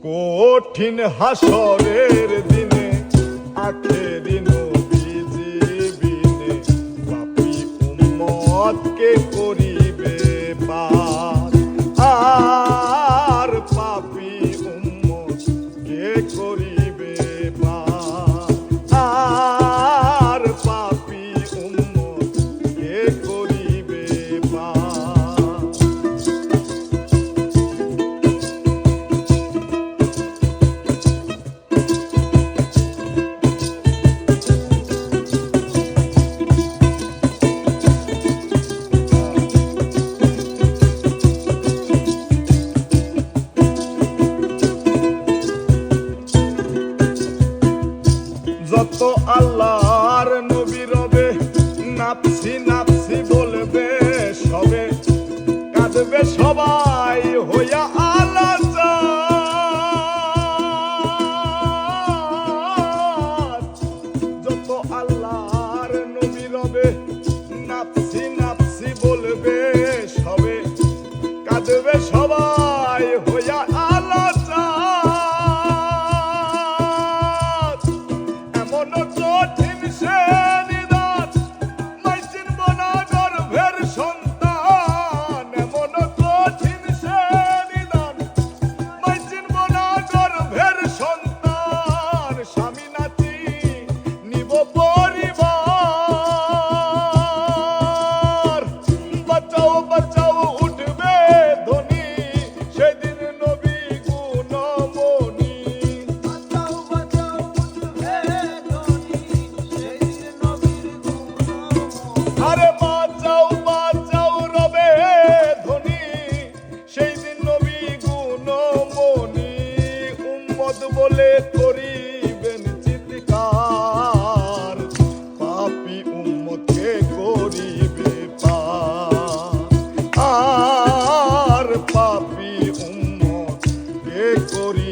কঠিন হাসরের দিনে আখেরি নবীজি বিনে পাপী উম্মত কে করিবে পার, আর পাপী উম্মত কে করিবে পার, আর পাপী উম্মত কে করিবে পার। যত আল্লাহর নবী রবে নাফসি নাফসি বলবে সবে, কাঁদবে সবাই হইয়া আলাজার। যত আল্লাহর নবী রবে নাফসি নাফসি বলবে সবে, কাঁদবে সবাই হইয়া কঠিন সে নিদান মাই চিনব না গর্ভের সন্তান, এমন কঠিন সে নিদান মাই চিনব না গর্ভের সন্তান। স্বামী নাতি নিব পরিবার, বাঁচাও বাঁচাও উঠবে ধ্বনি সেদিন নবী গুণমণি। আরে বাঁচাও বাঁচাও রবে ধ্বনি সেই দিন নবী গুণমণি। উম্মত বলে করিবেন চিৎকার, পাপী উম্মতকে করিবে পার, আর পাপী উম্মতকে করিবে